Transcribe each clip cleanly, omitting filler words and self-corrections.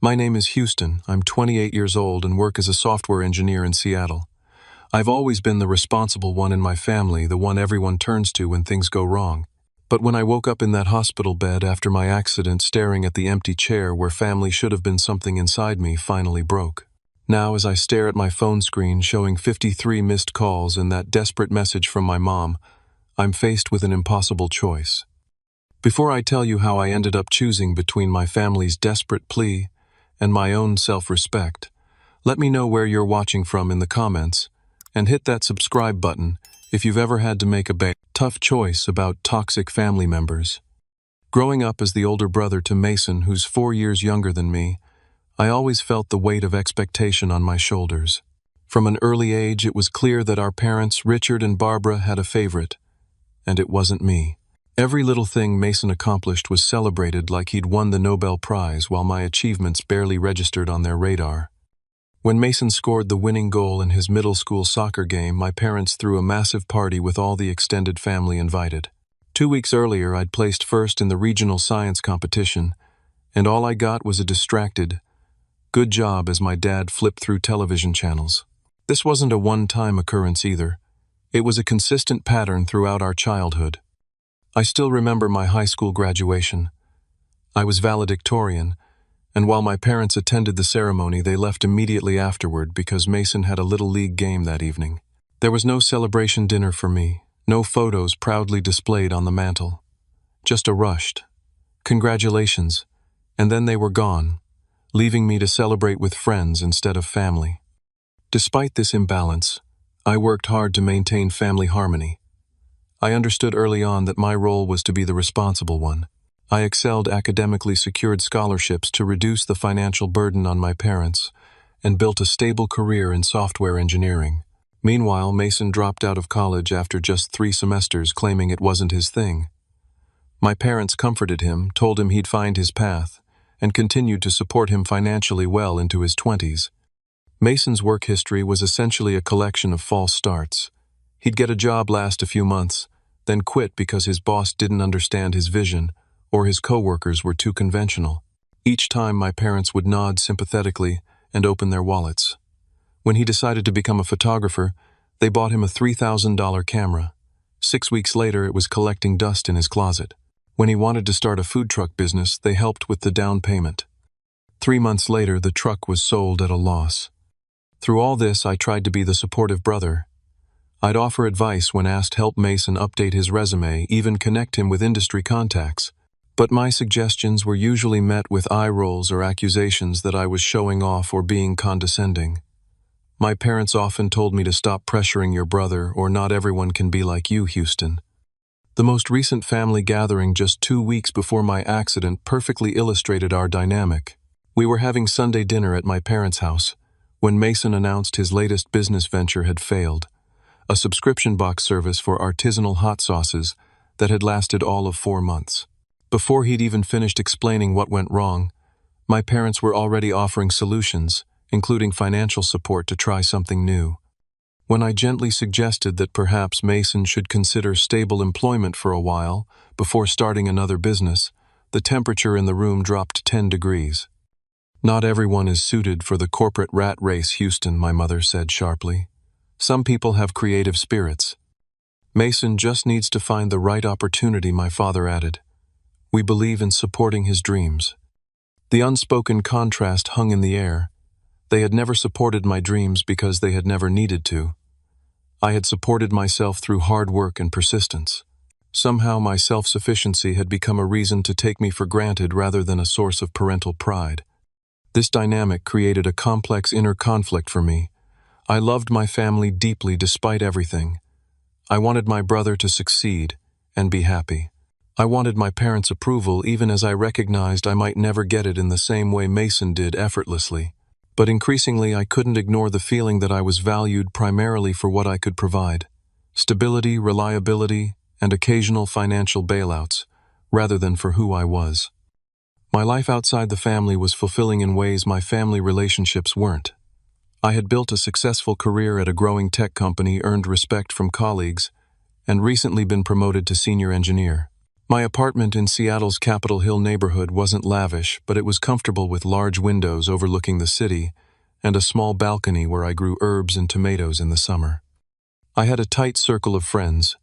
My name is Houston. I'm 28 years old and work as a software engineer in Seattle. I've always been the responsible one in my family, the one everyone turns to when things go wrong. But when I woke up in that hospital bed after my accident, staring at the empty chair where family should have been, something inside me finally broke. Now, as I stare at my phone screen showing 53 missed calls and that desperate message from my mom, I'm faced with an impossible choice. Before I tell you how I ended up choosing between my family's desperate plea and my own self-respect, let me know where you're watching from in the comments, and hit that subscribe button if you've ever had to make a tough choice about toxic family members. Growing up as the older brother to Mason, who's 4 years younger than me, I always felt the weight of expectation on my shoulders. From an early age, it was clear that our parents, Richard and Barbara, had a favorite, and it wasn't me. Every little thing Mason accomplished was celebrated like he'd won the Nobel Prize, while my achievements barely registered on their radar. When Mason scored the winning goal in his middle school soccer game, my parents threw a massive party with all the extended family invited. 2 weeks earlier, I'd placed first in the regional science competition, and all I got was a distracted, "Good job," as my dad flipped through television channels. This wasn't a one-time occurrence either. It was a consistent pattern throughout our childhood. I still remember my high school graduation. I was valedictorian, and while my parents attended the ceremony, they left immediately afterward because Mason had a little league game that evening. There was no celebration dinner for me, no photos proudly displayed on the mantel. Just a rushed "Congratulations," and then they were gone, leaving me to celebrate with friends instead of family. Despite this imbalance, I worked hard to maintain family harmony. I understood early on that my role was to be the responsible one. I excelled academically, secured scholarships to reduce the financial burden on my parents, and built a stable career in software engineering. Meanwhile, Mason dropped out of college after just 3 semesters, claiming it wasn't his thing. My parents comforted him, told him he'd find his path, and continued to support him financially well into his 20s. Mason's work history was essentially a collection of false starts. He'd get a job, last a few months, then quit because his boss didn't understand his vision, or his coworkers were too conventional. Each time, my parents would nod sympathetically and open their wallets. When he decided to become a photographer, they bought him a $3,000 camera. 6 weeks later, it was collecting dust in his closet. When he wanted to start a food truck business, they helped with the down payment. 3 months later, the truck was sold at a loss. Through all this, I tried to be the supportive brother. I'd offer advice when asked, help Mason update his resume, even connect him with industry contacts. But my suggestions were usually met with eye rolls or accusations that I was showing off or being condescending. My parents often told me to stop pressuring your brother, or not everyone can be like you, Houston. The most recent family gathering, just 2 weeks before my accident, perfectly illustrated our dynamic. We were having Sunday dinner at my parents' house when Mason announced his latest business venture had failed, a subscription box service for artisanal hot sauces that had lasted all of 4 months. Before he'd even finished explaining what went wrong, my parents were already offering solutions, including financial support to try something new. When I gently suggested that perhaps Mason should consider stable employment for a while before starting another business, the temperature in the room dropped 10 degrees. "Not everyone is suited for the corporate rat race, Houston," my mother said sharply. "Some people have creative spirits. Mason just needs to find the right opportunity," my father added. "We believe in supporting his dreams." The unspoken contrast hung in the air. They had never supported my dreams because they had never needed to. I had supported myself through hard work and persistence. Somehow my self-sufficiency had become a reason to take me for granted rather than a source of parental pride. This dynamic created a complex inner conflict for me. I loved my family deeply despite everything. I wanted my brother to succeed and be happy. I wanted my parents' approval, even as I recognized I might never get it in the same way Mason did, effortlessly. But increasingly, I couldn't ignore the feeling that I was valued primarily for what I could provide: stability, reliability, and occasional financial bailouts, rather than for who I was. My life outside the family was fulfilling in ways my family relationships weren't. I had built a successful career at a growing tech company, earned respect from colleagues, and recently been promoted to senior engineer. My apartment in Seattle's Capitol Hill neighborhood wasn't lavish, but it was comfortable with large windows overlooking the city and a small balcony where I grew herbs and tomatoes in the summer. I had a tight circle of friends,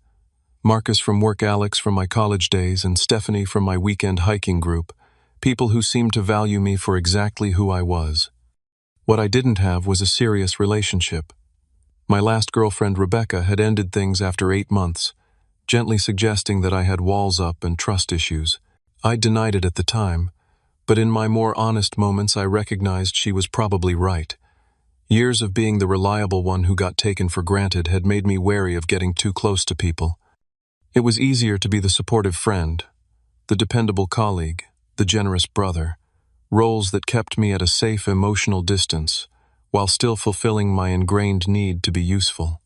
Marcus from work, Alex from my college days, and Stephanie from my weekend hiking group, people who seemed to value me for exactly who I was. What I didn't have was a serious relationship. My last girlfriend, Rebecca, had ended things after 8 months, gently suggesting that I had walls up and trust issues. I denied it at the time, but in my more honest moments I recognized she was probably right. Years of being the reliable one who got taken for granted had made me wary of getting too close to people. It was easier to be the supportive friend, the dependable colleague, the generous brother, roles that kept me at a safe emotional distance, while still fulfilling my ingrained need to be useful.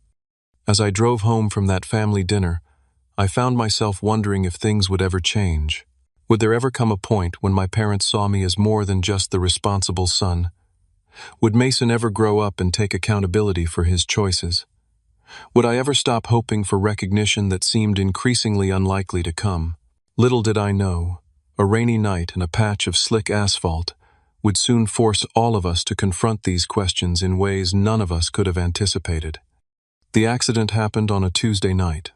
As I drove home from that family dinner, I found myself wondering if things would ever change. Would there ever come a point when my parents saw me as more than just the responsible son? Would Mason ever grow up and take accountability for his choices? Would I ever stop hoping for recognition that seemed increasingly unlikely to come? Little did I know, a rainy night and a patch of slick asphalt would soon force all of us to confront these questions in ways none of us could have anticipated. The accident happened on a Tuesday night.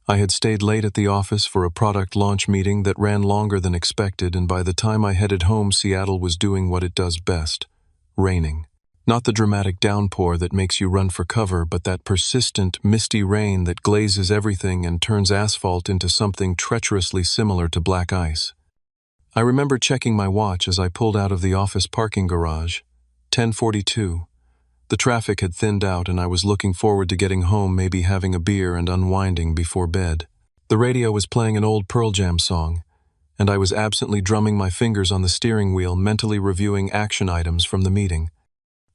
I had stayed late at the office for a product launch meeting that ran longer than expected, and by the time I headed home, Seattle was doing what it does best: raining. Not the dramatic downpour that makes you run for cover, but that persistent, misty rain that glazes everything and turns asphalt into something treacherously similar to black ice. I remember checking my watch as I pulled out of the office parking garage. 10:42. The traffic had thinned out and I was looking forward to getting home, maybe having a beer and unwinding before bed. The radio was playing an old Pearl Jam song, and I was absently drumming my fingers on the steering wheel, mentally reviewing action items from the meeting.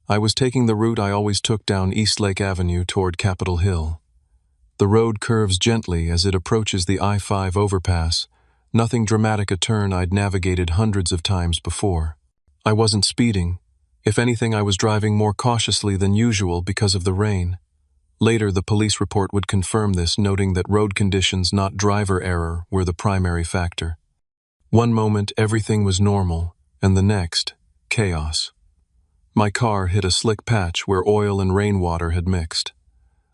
I was taking the route I always took down Eastlake Avenue toward Capitol Hill. The road curves gently as it approaches the I-5 overpass, nothing dramatic, a turn I'd navigated hundreds of times before. I wasn't speeding. If anything, I was driving more cautiously than usual because of the rain. Later, the police report would confirm this, noting that road conditions, not driver error, were the primary factor. One moment, everything was normal, and the next, chaos. My car hit a slick patch where oil and rainwater had mixed.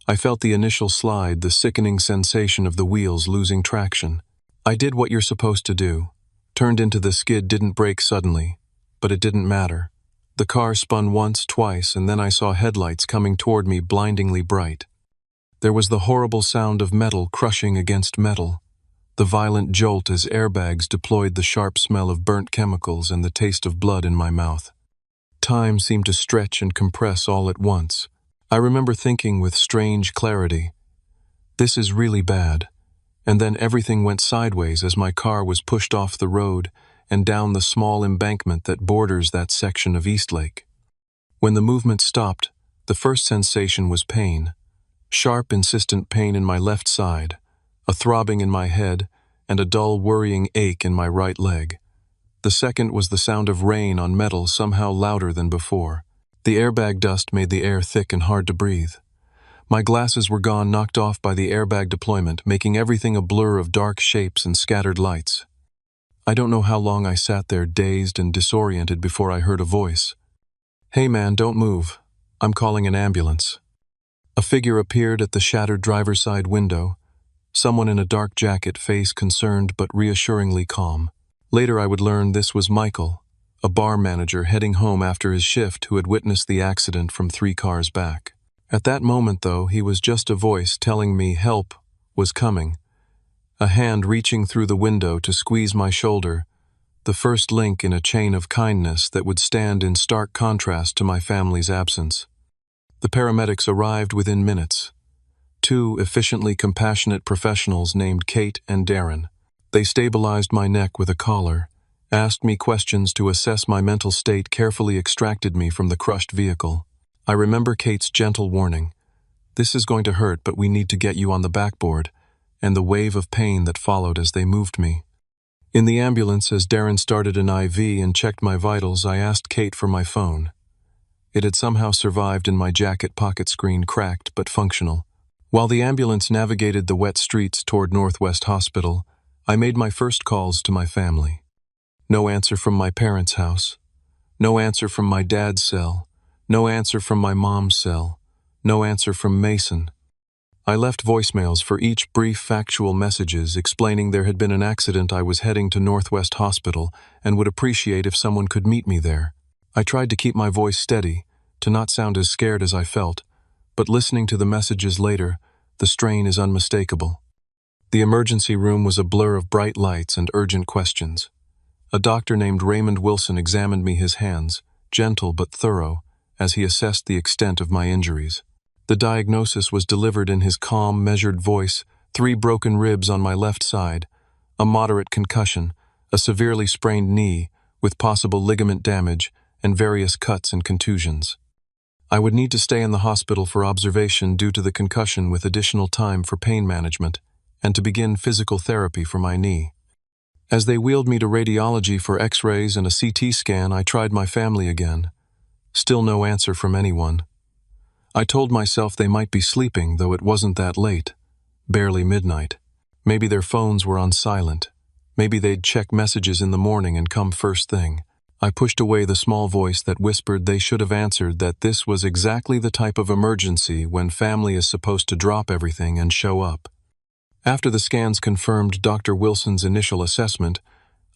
I felt the initial slide, the sickening sensation of the wheels losing traction. I did what you're supposed to do. Turned into the skid, didn't brake suddenly, but it didn't matter. The car spun once, twice, and then I saw headlights coming toward me, blindingly bright. There was the horrible sound of metal crushing against metal, the violent jolt as airbags deployed, the sharp smell of burnt chemicals, and the taste of blood in my mouth. Time seemed to stretch and compress all at once. I remember thinking with strange clarity, "This is really bad." And then everything went sideways as my car was pushed off the road and down the small embankment that borders that section of Eastlake. When the movement stopped, the first sensation was pain. Sharp, insistent pain in my left side, a throbbing in my head, and a dull, worrying ache in my right leg. The second was the sound of rain on metal, somehow louder than before. The airbag dust made the air thick and hard to breathe. My glasses were gone, knocked off by the airbag deployment, making everything a blur of dark shapes and scattered lights. I don't know how long I sat there, dazed and disoriented, before I heard a voice. "Hey man, don't move. I'm calling an ambulance." A figure appeared at the shattered driver's side window, someone in a dark jacket, face concerned but reassuringly calm. Later I would learn this was Michael, a bar manager heading home after his shift who had witnessed the accident from 3 cars back. At that moment, though, he was just a voice telling me help was coming, a hand reaching through the window to squeeze my shoulder, the first link in a chain of kindness that would stand in stark contrast to my family's absence. The paramedics arrived within minutes. 2 efficiently compassionate professionals named Kate and Darren. They stabilized my neck with a collar, asked me questions to assess my mental state, carefully extracted me from the crushed vehicle. I remember Kate's gentle warning, "This is going to hurt, but we need to get you on the backboard," and the wave of pain that followed as they moved me. In the ambulance, as Darren started an IV and checked my vitals, I asked Kate for my phone. It had somehow survived in my jacket pocket, screen cracked but functional. While the ambulance navigated the wet streets toward Northwest Hospital, I made my first calls to my family. No answer from my parents' house. No answer from my dad's cell. No answer from my mom's cell. No answer from Mason. I left voicemails for each brief factual messages explaining there had been an accident, I was heading to Northwest Hospital, and would appreciate if someone could meet me there. I tried to keep my voice steady, to not sound as scared as I felt, but listening to the messages later, the strain is unmistakable. The emergency room was a blur of bright lights and urgent questions. A doctor named Raymond Wilson examined me, his hands, gentle but thorough, as he assessed the extent of my injuries. The diagnosis was delivered in his calm, measured voice: 3 broken ribs on my left side, a moderate concussion, a severely sprained knee with possible ligament damage, and various cuts and contusions. I would need to stay in the hospital for observation due to the concussion, with additional time for pain management, and to begin physical therapy for my knee. As they wheeled me to radiology for X-rays and a CT scan, I tried my family again. Still no answer from anyone. I told myself they might be sleeping, though it wasn't that late. Barely midnight. Maybe their phones were on silent. Maybe they'd check messages in the morning and come first thing. I pushed away the small voice that whispered they should have answered, that this was exactly the type of emergency when family is supposed to drop everything and show up. After the scans confirmed Dr. Wilson's initial assessment,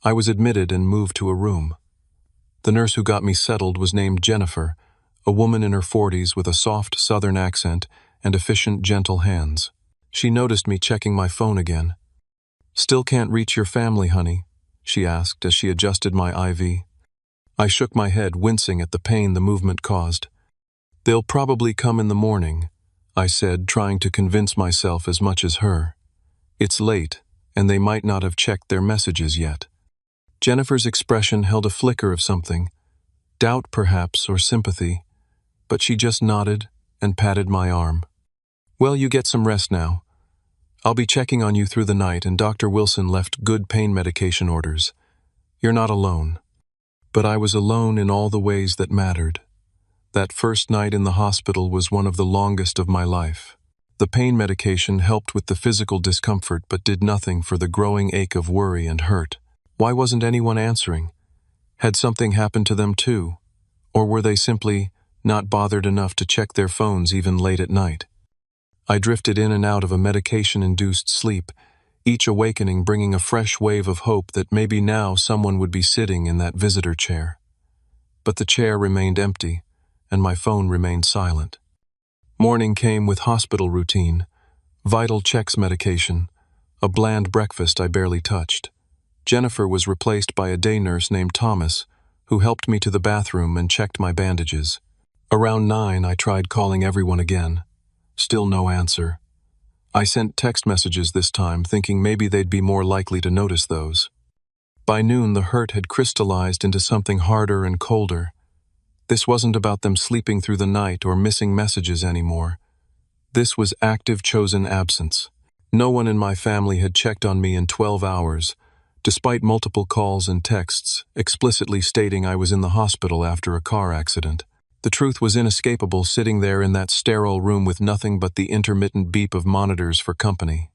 I was admitted and moved to a room. The nurse who got me settled was named Jennifer, a woman in her 40s with a soft southern accent and efficient, gentle hands. She noticed me checking my phone again. "Still can't reach your family, honey?" she asked as she adjusted my IV. I shook my head, wincing at the pain the movement caused. "They'll probably come in the morning," I said, trying to convince myself as much as her. "It's late, and they might not have checked their messages yet." Jennifer's expression held a flicker of something, doubt perhaps, or sympathy, but she just nodded and patted my arm. "Well, you get some rest now. I'll be checking on you through the night, and Dr. Wilson left good pain medication orders. You're not alone." But I was alone in all the ways that mattered. That first night in the hospital was one of the longest of my life. The pain medication helped with the physical discomfort but did nothing for the growing ache of worry and hurt. Why wasn't anyone answering? Had something happened to them too? Or were they simply not bothered enough to check their phones even late at night? I drifted in and out of a medication-induced sleep, each awakening bringing a fresh wave of hope that maybe now someone would be sitting in that visitor chair. But the chair remained empty, and my phone remained silent. Morning came with hospital routine, vital checks, medication, a bland breakfast I barely touched. Jennifer was replaced by a day nurse named Thomas, who helped me to the bathroom and checked my bandages. Around 9, I tried calling everyone again. Still no answer. I sent text messages this time, thinking maybe they'd be more likely to notice those. By noon, the hurt had crystallized into something harder and colder. This wasn't about them sleeping through the night or missing messages anymore. This was active, chosen absence. No one in my family had checked on me in 12 hours, despite multiple calls and texts explicitly stating I was in the hospital after a car accident. The truth was inescapable, sitting there in that sterile room with nothing but the intermittent beep of monitors for company.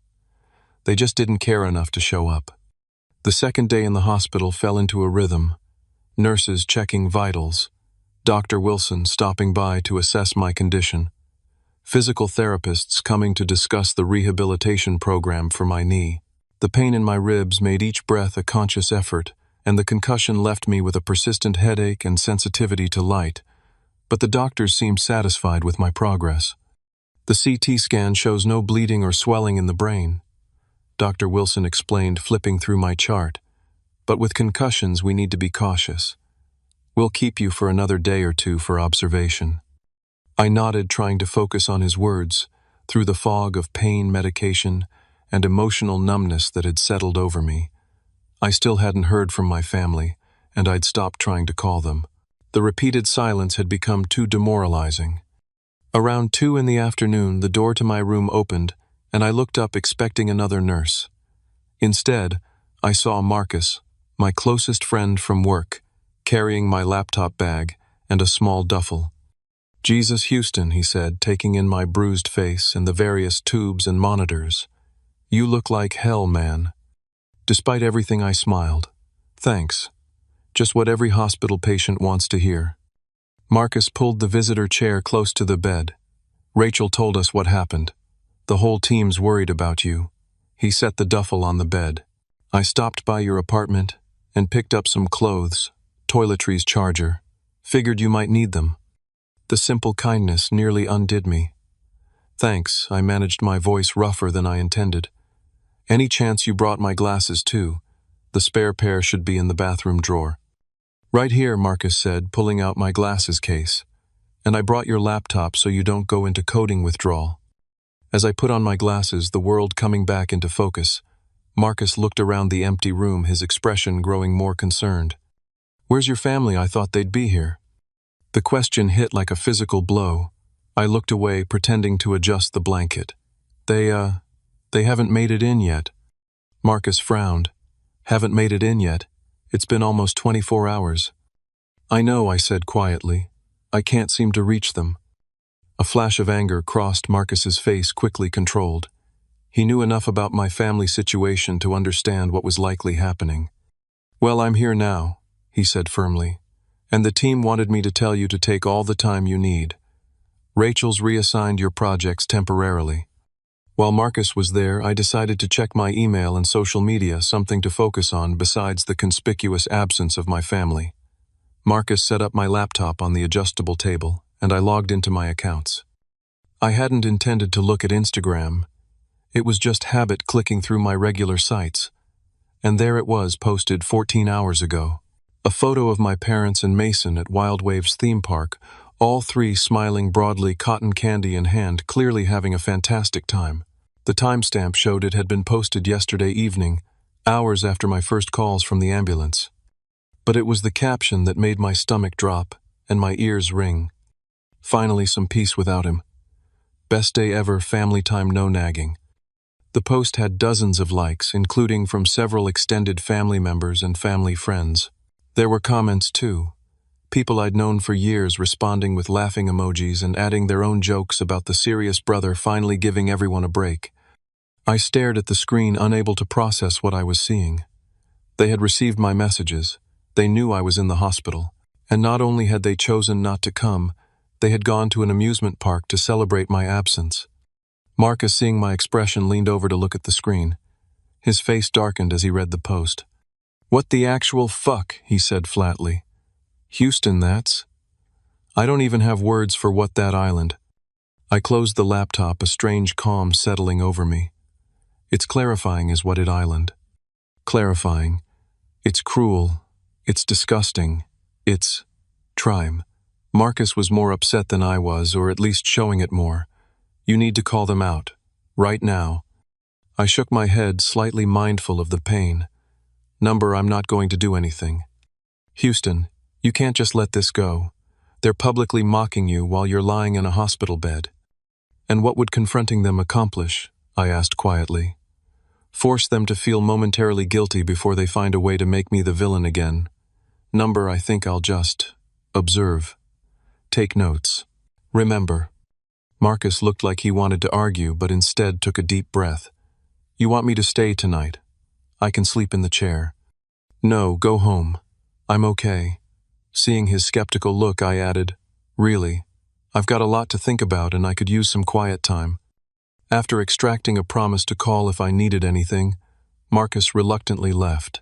They just didn't care enough to show up. The second day in the hospital fell into a rhythm. Nurses checking vitals. Dr. Wilson stopping by to assess my condition. Physical therapists coming to discuss the rehabilitation program for my knee. The pain in my ribs made each breath a conscious effort, and the concussion left me with a persistent headache and sensitivity to light. But the doctors seemed satisfied with my progress. The CT scan shows no bleeding or swelling in the brain. Dr. Wilson explained, flipping through my chart. But with concussions, we need to be cautious. We'll keep you for another day or two for observation. I nodded, trying to focus on his words, through the fog of pain, medication, and emotional numbness that had settled over me. I still hadn't heard from my family, and I'd stopped trying to call them. The repeated silence had become too demoralizing. Around 2 in the afternoon, the door to my room opened, and I looked up expecting another nurse. Instead, I saw Marcus, my closest friend from work, carrying my laptop bag and a small duffel. "Jesus, Houston," he said, taking in my bruised face and the various tubes and monitors. "You look like hell, man." Despite everything, I smiled. Thanks. Just what every hospital patient wants to hear. Marcus pulled the visitor chair close to the bed. Rachel told us what happened. The whole team's worried about you. He set the duffel on the bed. I stopped by your apartment and picked up some clothes, toiletries, charger. Figured you might need them. The simple kindness nearly undid me. Thanks, I managed my voice rougher than I intended. Any chance you brought my glasses too? The spare pair should be in the bathroom drawer. Right here, Marcus said, pulling out my glasses case. And I brought your laptop so you don't go into coding withdrawal. As I put on my glasses, the world coming back into focus, Marcus looked around the empty room, his expression growing more concerned. Where's your family? I thought they'd be here. The question hit like a physical blow. I looked away, pretending to adjust the blanket. They haven't made it in yet. Marcus frowned. Haven't made it in yet? It's been almost 24 hours. I know, I said quietly. I can't seem to reach them. A flash of anger crossed Marcus's face, quickly controlled. He knew enough about my family situation to understand what was likely happening. Well, I'm here now, he said firmly. And the team wanted me to tell you to take all the time you need. Rachel's reassigned your projects temporarily. While Marcus was there, I decided to check my email and social media, something to focus on besides the conspicuous absence of my family. Marcus set up my laptop on the adjustable table, and I logged into my accounts. I hadn't intended to look at Instagram. It was just habit clicking through my regular sites. And there it was, posted 14 hours ago. A photo of my parents and Mason at Wild Waves theme park, all three smiling broadly, cotton candy in hand, clearly having a fantastic time. The timestamp showed it had been posted yesterday evening, hours after my first calls from the ambulance. But it was the caption that made my stomach drop and my ears ring. Finally, some peace without him. Best day ever, family time, no nagging. The post had dozens of likes, including from several extended family members and family friends. There were comments too. People I'd known for years responding with laughing emojis and adding their own jokes about the serious brother finally giving everyone a break. I stared at the screen, unable to process what I was seeing. They had received my messages. They knew I was in the hospital. And not only had they chosen not to come, they had gone to an amusement park to celebrate my absence. Marcus, seeing my expression, leaned over to look at the screen. His face darkened as he read the post. What the actual fuck, he said flatly. Houston, that's... I don't even have words for what that island. I closed the laptop, a strange calm settling over me. It's clarifying is what it island. Clarifying. It's cruel. It's disgusting. It's... Trime. Marcus was more upset than I was, or at least showing it more. You need to call them out. Right now. I shook my head, slightly mindful of the pain. Number, I'm not going to do anything. Houston, you can't just let this go. They're publicly mocking you while you're lying in a hospital bed. And what would confronting them accomplish? I asked quietly. Force them to feel momentarily guilty before they find a way to make me the villain again. Number, I think I'll just... observe. Take notes. Remember. Marcus looked like he wanted to argue, but instead took a deep breath. You want me to stay tonight? I can sleep in the chair. No, go home. I'm okay. Seeing his skeptical look, I added, Really? I've got a lot to think about and I could use some quiet time. After extracting a promise to call if I needed anything, Marcus reluctantly left.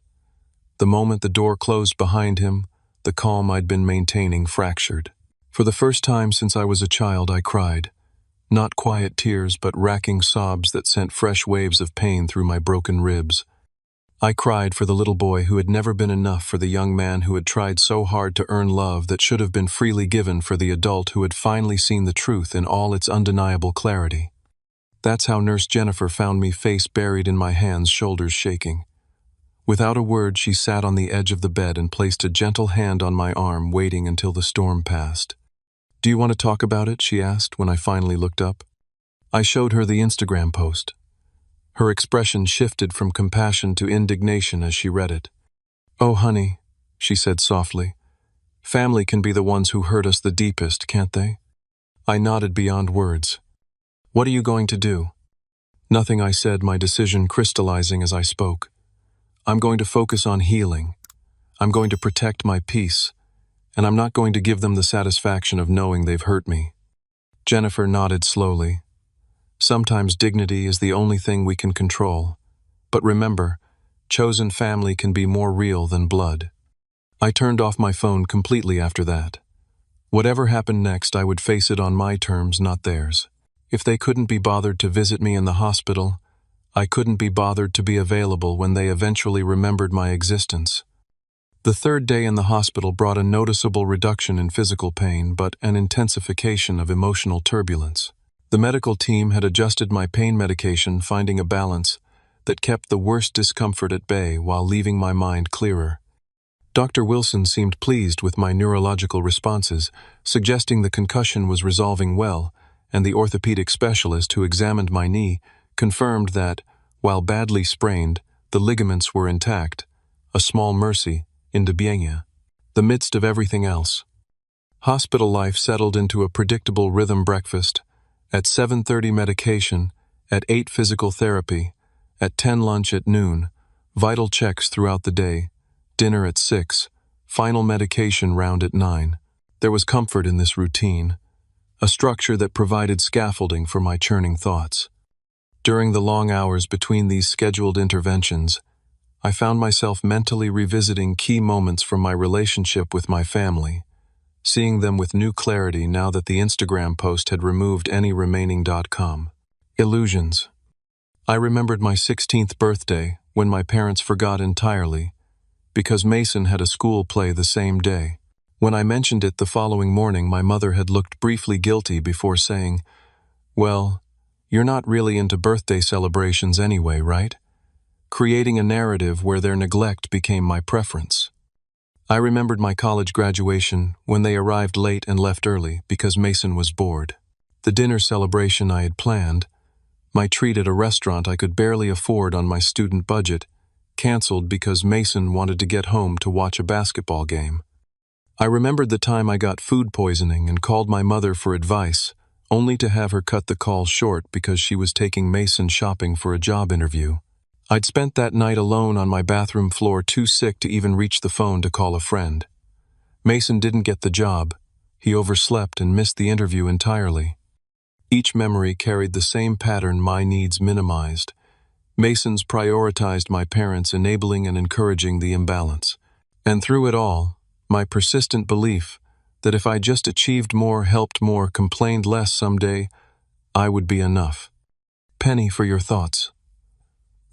The moment the door closed behind him, the calm I'd been maintaining fractured. For the first time since I was a child, I cried. Not quiet tears, but racking sobs that sent fresh waves of pain through my broken ribs. I cried for the little boy who had never been enough for the young man who had tried so hard to earn love that should have been freely given for the adult who had finally seen the truth in all its undeniable clarity. That's how Nurse Jennifer found me, face buried in my hands, shoulders shaking. Without a word, she sat on the edge of the bed and placed a gentle hand on my arm, waiting until the storm passed. Do you want to talk about it? She asked when I finally looked up. I showed her the Instagram post. Her expression shifted from compassion to indignation as she read it. Oh, honey, she said softly. Family can be the ones who hurt us the deepest, can't they? I nodded beyond words. What are you going to do? Nothing, I said, my decision crystallizing as I spoke. I'm going to focus on healing. I'm going to protect my peace, and I'm not going to give them the satisfaction of knowing they've hurt me." Jennifer nodded slowly. "Sometimes dignity is the only thing we can control. But remember, chosen family can be more real than blood." I turned off my phone completely after that. Whatever happened next, I would face it on my terms, not theirs. If they couldn't be bothered to visit me in the hospital, I couldn't be bothered to be available when they eventually remembered my existence. The third day in the hospital brought a noticeable reduction in physical pain, but an intensification of emotional turbulence. The medical team had adjusted my pain medication, finding a balance that kept the worst discomfort at bay while leaving my mind clearer. Dr. Wilson seemed pleased with my neurological responses, suggesting the concussion was resolving well, and the orthopedic specialist who examined my knee confirmed that, while badly sprained, the ligaments were intact, a small mercy in the midst of everything else. Hospital life settled into a predictable rhythm: breakfast, at 7:30 medication, at 8 physical therapy, at 10 lunch, at noon, vital checks throughout the day, dinner at 6, final medication round at 9. There was comfort in this routine, a structure that provided scaffolding for my churning thoughts. During the long hours between these scheduled interventions, I found myself mentally revisiting key moments from my relationship with my family, seeing them with new clarity now that the Instagram post had removed any remaining .com illusions. I remembered my 16th birthday when my parents forgot entirely, because Mason had a school play the same day. When I mentioned it the following morning, my mother had looked briefly guilty before saying, "Well, you're not really into birthday celebrations anyway, right?" Creating a narrative where their neglect became my preference. I remembered my college graduation when they arrived late and left early because Mason was bored. The dinner celebration I had planned, my treat at a restaurant I could barely afford on my student budget, canceled because Mason wanted to get home to watch a basketball game. I remembered the time I got food poisoning and called my mother for advice, only to have her cut the call short because she was taking Mason shopping for a job interview. I'd spent that night alone on my bathroom floor, too sick to even reach the phone to call a friend. Mason didn't get the job. He overslept and missed the interview entirely. Each memory carried the same pattern: my needs minimized. Mason's prioritized my parents, enabling and encouraging the imbalance. And through it all, my persistent belief that if I just achieved more, helped more, complained less someday, I would be enough. Penny, for your thoughts.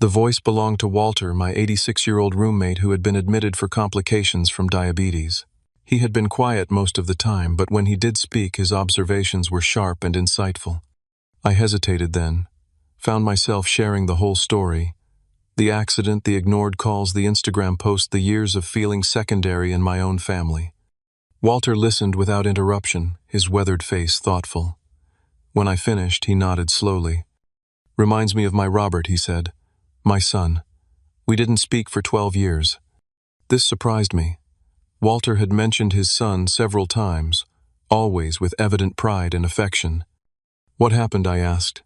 The voice belonged to Walter, my 86-year-old roommate who had been admitted for complications from diabetes. He had been quiet most of the time, but when he did speak, his observations were sharp and insightful. I hesitated then, found myself sharing the whole story. The accident, the ignored calls, the Instagram post, the years of feeling secondary in my own family. Walter listened without interruption, his weathered face thoughtful. When I finished, he nodded slowly. "Reminds me of my Robert," he said. "My son. We didn't speak for 12 years. This surprised me. Walter had mentioned his son several times, always with evident pride and affection. "What happened?" I asked.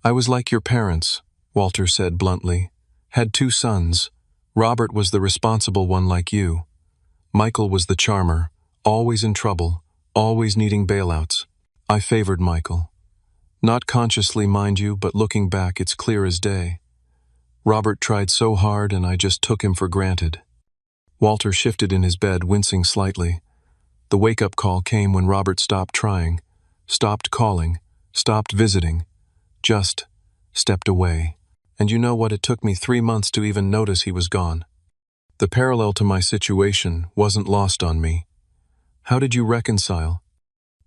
"I was like your parents," Walter said bluntly. "Had 2 sons. Robert was the responsible one like you. Michael was the charmer, always in trouble, always needing bailouts. I favored Michael. Not consciously, mind you, but looking back, it's clear as day. Robert tried so hard and I just took him for granted." Walter shifted in his bed, wincing slightly. The wake-up call came when Robert stopped trying, stopped calling, stopped visiting, just stepped away. And you know what? It took me 3 months to even notice he was gone. The parallel to my situation wasn't lost on me. "How did you reconcile?"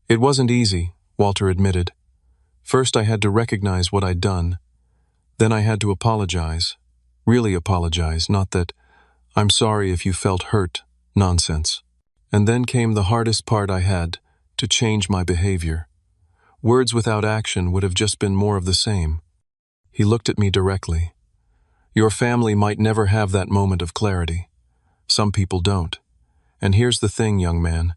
"It wasn't easy," Walter admitted. "First I had to recognize what I'd done. Then I had to apologize. Really apologize, not that 'I'm sorry if you felt hurt' nonsense. And then came the hardest part: I had to change my behavior. Words without action would have just been more of the same." He looked at me directly. "Your family might never have that moment of clarity. Some people don't. And here's the thing, young man,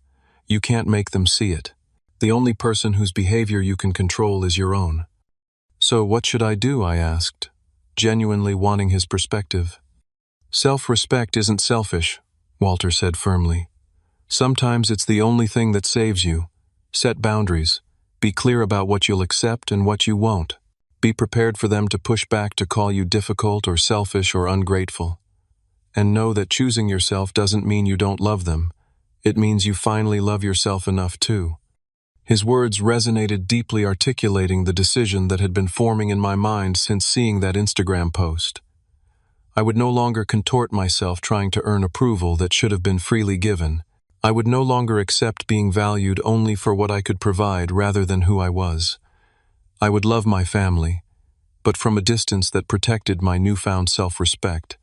you can't make them see it. The only person whose behavior you can control is your own." "So what should I do?" I asked, genuinely wanting his perspective. Self-respect isn't selfish, Walter said firmly. Sometimes it's the only thing that saves you. Set boundaries. Be clear about what you'll accept and what you won't. Be prepared for them to push back to call you difficult or selfish or ungrateful. And know that choosing yourself doesn't mean you don't love them. It means you finally love yourself enough too. His words resonated deeply, articulating the decision that had been forming in my mind since seeing that Instagram post. I would no longer contort myself trying to earn approval that should have been freely given. I would no longer accept being valued only for what I could provide rather than who I was. I would love my family, but from a distance that protected my newfound self-respect.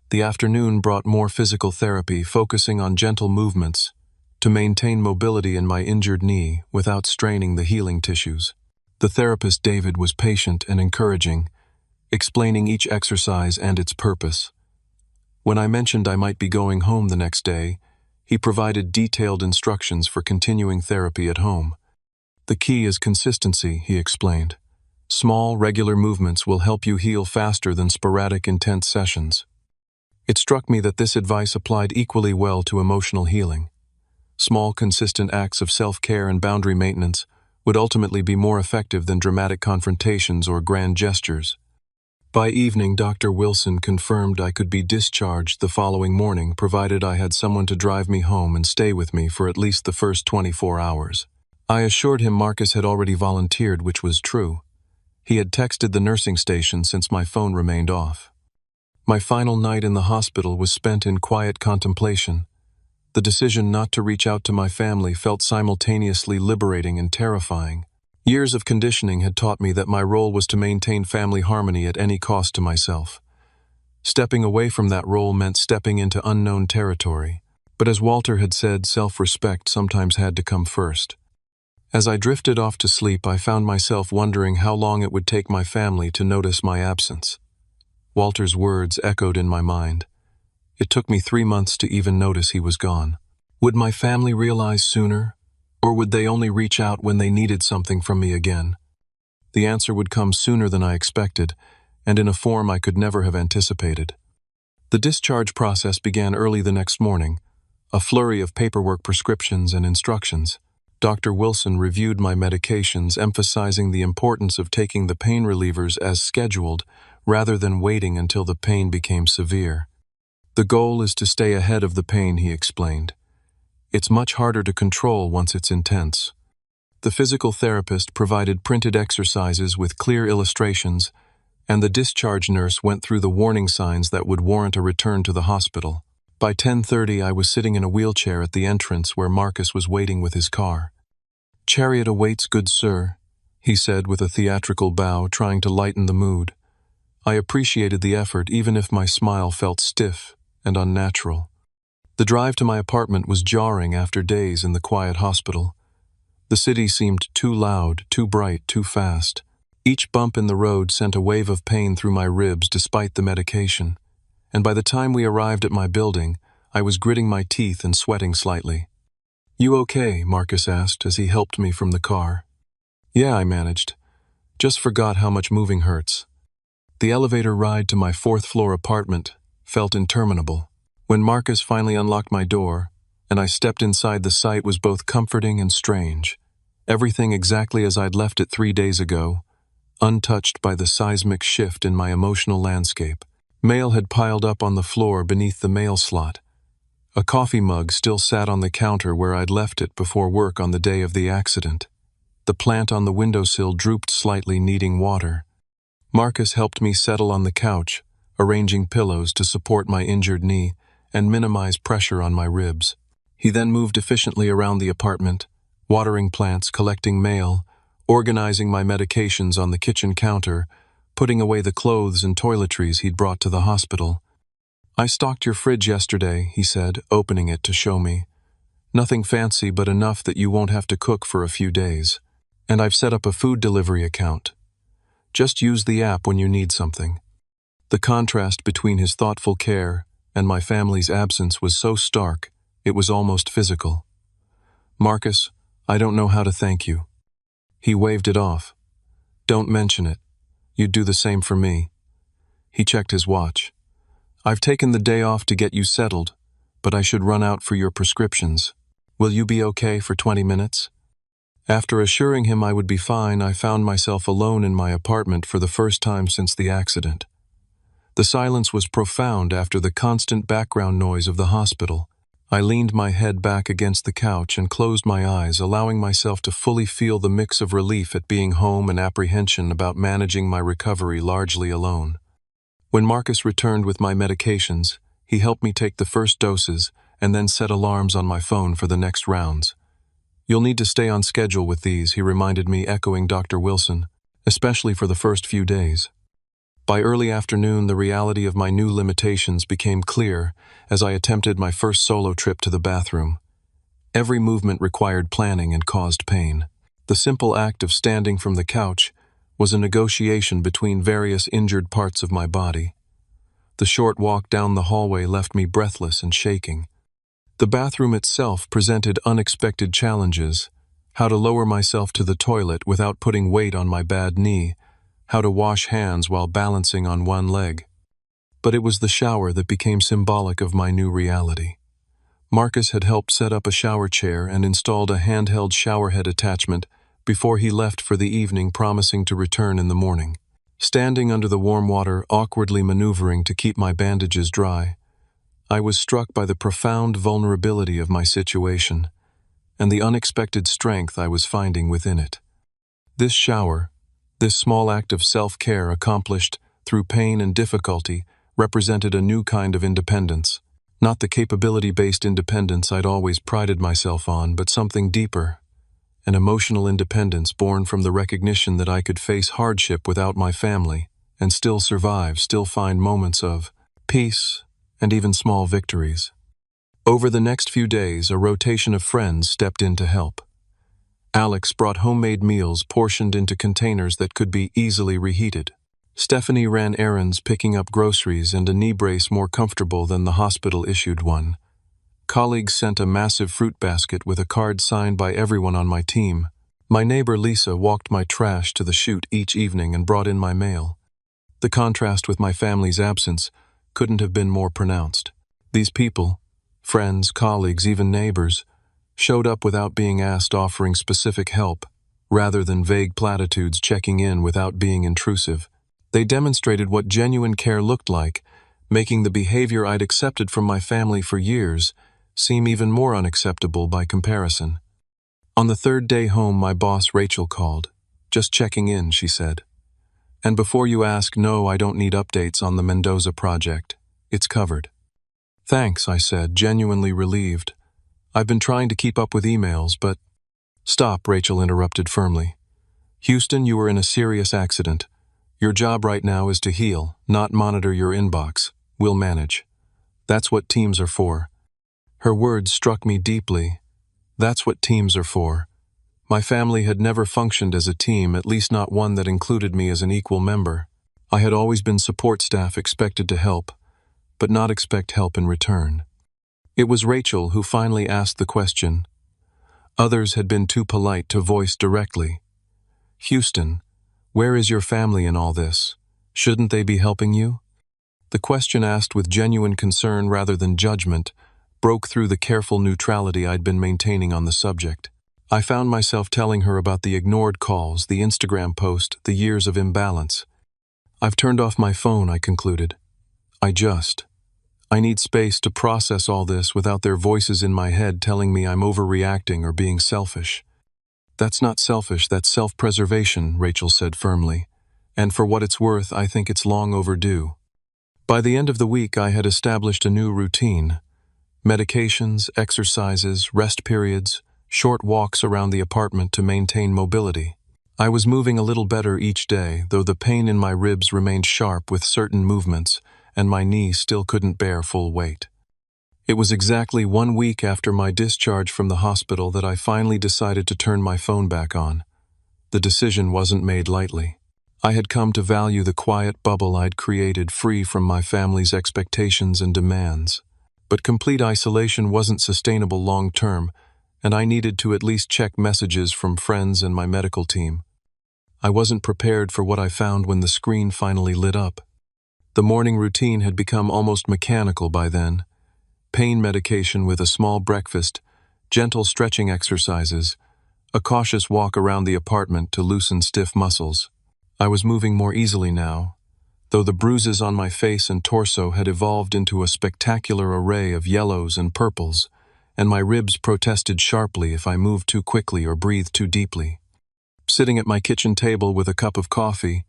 The afternoon brought more physical therapy, focusing on gentle movements to maintain mobility in my injured knee without straining the healing tissues. The therapist, David, was patient and encouraging, explaining each exercise and its purpose. When I mentioned I might be going home the next day, he provided detailed instructions for continuing therapy at home. The key is consistency, he explained. Small, regular movements will help you heal faster than sporadic, intense sessions. It struck me that this advice applied equally well to emotional healing. Small, consistent acts of self-care and boundary maintenance would ultimately be more effective than dramatic confrontations or grand gestures. By evening, Dr. Wilson confirmed I could be discharged the following morning, provided I had someone to drive me home and stay with me for at least the first 24 hours. I assured him Marcus had already volunteered, which was true. He had texted the nursing station since my phone remained off. My final night in the hospital was spent in quiet contemplation. The decision not to reach out to my family felt simultaneously liberating and terrifying. Years of conditioning had taught me that my role was to maintain family harmony at any cost to myself. Stepping away from that role meant stepping into unknown territory. But as Walter had said, self-respect sometimes had to come first. As I drifted off to sleep, I found myself wondering how long it would take my family to notice my absence. Walter's words echoed in my mind. It took me 3 months to even notice he was gone. Would my family realize sooner? Or would they only reach out when they needed something from me again? The answer would come sooner than I expected, and in a form I could never have anticipated. The discharge process began early the next morning, a flurry of paperwork, prescriptions, and instructions. Dr. Wilson reviewed my medications, emphasizing the importance of taking the pain relievers as scheduled rather than waiting until the pain became severe. The goal is to stay ahead of the pain, he explained. It's much harder to control once it's intense. The physical therapist provided printed exercises with clear illustrations, and the discharge nurse went through the warning signs that would warrant a return to the hospital. By 10:30, I was sitting in a wheelchair at the entrance where Marcus was waiting with his car. "Chariot awaits, good sir," he said with a theatrical bow, trying to lighten the mood. I appreciated the effort, even if my smile felt stiff and unnatural. The drive to my apartment was jarring after days in the quiet hospital. The city seemed too loud, too bright, too fast. Each bump in the road sent a wave of pain through my ribs despite the medication. And by the time we arrived at my building, I was gritting my teeth and sweating slightly. "You okay?" Marcus asked as he helped me from the car. "Yeah," I managed. "Just forgot how much moving hurts." The elevator ride to my 4th-floor apartment felt interminable. When Marcus finally unlocked my door, and I stepped inside, the sight was both comforting and strange. Everything exactly as I'd left it 3 days ago, untouched by the seismic shift in my emotional landscape. Mail had piled up on the floor beneath the mail slot. A coffee mug still sat on the counter where I'd left it before work on the day of the accident. The plant on the windowsill drooped slightly, needing water. Marcus helped me settle on the couch, arranging pillows to support my injured knee and minimize pressure on my ribs. He then moved efficiently around the apartment, watering plants, collecting mail, organizing my medications on the kitchen counter, putting away the clothes and toiletries he'd brought to the hospital. "I stocked your fridge yesterday," he said, opening it to show me. "Nothing fancy, but enough that you won't have to cook for a few days. And I've set up a food delivery account. Just use the app when you need something." The contrast between his thoughtful care and my family's absence was so stark, it was almost physical. "Marcus, I don't know how to thank you." He waved it off. "Don't mention it. You'd do the same for me." He checked his watch. I've taken the day off to get you settled, but I should run out for your prescriptions. Will you be okay for 20 minutes? After assuring him I would be fine, I found myself alone in my apartment for the first time since the accident. The silence was profound after the constant background noise of the hospital. I leaned my head back against the couch and closed my eyes, allowing myself to fully feel the mix of relief at being home and apprehension about managing my recovery largely alone. When Marcus returned with my medications, he helped me take the first doses and then set alarms on my phone for the next rounds. You'll need to stay on schedule with these, he reminded me, echoing Dr. Wilson, especially for the first few days. By early afternoon, the reality of my new limitations became clear as I attempted my first solo trip to the bathroom. Every movement required planning and caused pain. The simple act of standing from the couch was a negotiation between various injured parts of my body. The short walk down the hallway left me breathless and shaking. The bathroom itself presented unexpected challenges: how to lower myself to the toilet without putting weight on my bad knee, how to wash hands while balancing on one leg. But it was the shower that became symbolic of my new reality. Marcus had helped set up a shower chair and installed a handheld showerhead attachment before he left for the evening, promising to return in the morning. Standing under the warm water, awkwardly maneuvering to keep my bandages dry, I was struck by the profound vulnerability of my situation and the unexpected strength I was finding within it. This shower, this small act of self-care accomplished through pain and difficulty, represented a new kind of independence. Not the capability-based independence I'd always prided myself on, but something deeper, an emotional independence born from the recognition that I could face hardship without my family and still survive, still find moments of peace and even small victories. Over the next few days, a rotation of friends stepped in to help. Alex brought homemade meals portioned into containers that could be easily reheated. Stephanie ran errands, picking up groceries and a knee brace more comfortable than the hospital-issued one. Colleagues sent a massive fruit basket with a card signed by everyone on my team. My neighbor Lisa walked my trash to the chute each evening and brought in my mail. The contrast with my family's absence couldn't have been more pronounced. These people, friends, colleagues, even neighbors, showed up without being asked, offering specific help, rather than vague platitudes, checking in without being intrusive. They demonstrated what genuine care looked like, making the behavior I'd accepted from my family for years seem even more unacceptable by comparison. On the third day home, my boss Rachel called. "Just checking in," she said. "And before you ask, no, I don't need updates on the Mendoza project. It's covered." "Thanks," I said, genuinely relieved. "I've been trying to keep up with emails, but—" "Stop," Rachel interrupted firmly. "Houston, you were in a serious accident. Your job right now is to heal, not monitor your inbox. We'll manage. That's what teams are for." Her words struck me deeply. That's what teams are for. My family had never functioned as a team, at least not one that included me as an equal member. I had always been support staff, expected to help, but not expect help in return. It was Rachel who finally asked the question. Others had been too polite to voice directly. "Houston, where is your family in all this? Shouldn't they be helping you?" The question, asked with genuine concern rather than judgment, broke through the careful neutrality I'd been maintaining on the subject. I found myself telling her about the ignored calls, the Instagram post, the years of imbalance. "I've turned off my phone," I concluded. I need space to process all this without their voices in my head telling me I'm overreacting or being selfish." "That's not selfish, that's self-preservation," Rachel said firmly. "And for what it's worth, I think it's long overdue." By the end of the week, I had established a new routine. Medications, exercises, rest periods, short walks around the apartment to maintain mobility. I was moving a little better each day, though the pain in my ribs remained sharp with certain movements, and my knee still couldn't bear full weight. It was exactly 1 week after my discharge from the hospital that I finally decided to turn my phone back on. The decision wasn't made lightly. I had come to value the quiet bubble I'd created, free from my family's expectations and demands. But complete isolation wasn't sustainable long-term, and I needed to at least check messages from friends and my medical team. I wasn't prepared for what I found when the screen finally lit up. The morning routine had become almost mechanical by then. Pain medication with a small breakfast, gentle stretching exercises, a cautious walk around the apartment to loosen stiff muscles. I was moving more easily now, though the bruises on my face and torso had evolved into a spectacular array of yellows and purples, and my ribs protested sharply if I moved too quickly or breathed too deeply. Sitting at my kitchen table with a cup of coffee,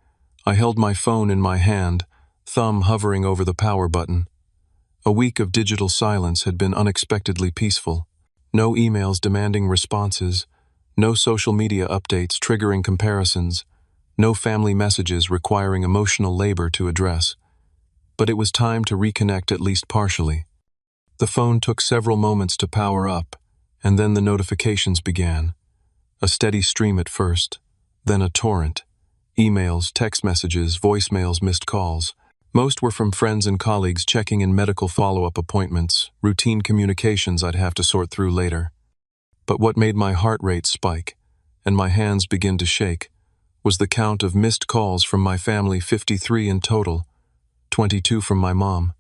I held my phone in my hand, thumb hovering over the power button. A week of digital silence had been unexpectedly peaceful. No emails demanding responses, no social media updates triggering comparisons, no family messages requiring emotional labor to address. But it was time to reconnect at least partially. The phone took several moments to power up, and then the notifications began. A steady stream at first, then a torrent. Emails, text messages, voicemails, missed calls. Most were from friends and colleagues checking in medical follow-up appointments, routine communications I'd have to sort through later. But what made my heart rate spike, and my hands begin to shake, was the count of missed calls from my family, 53 in total, 22 from my mom,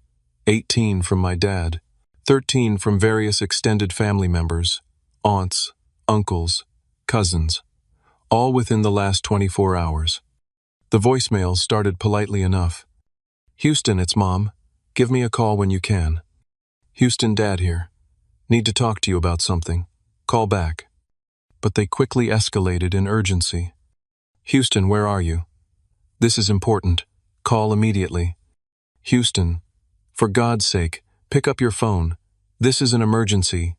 18 from my dad, 13 from various extended family members, aunts, uncles, cousins, all within the last 24 hours. The voicemails started politely enough. "Houston, it's Mom. Give me a call when you can." "Houston, Dad here. Need to talk to you about something. Call back." But they quickly escalated in urgency. "Houston, where are you? This is important. Call immediately." "Houston, for God's sake, pick up your phone. This is an emergency."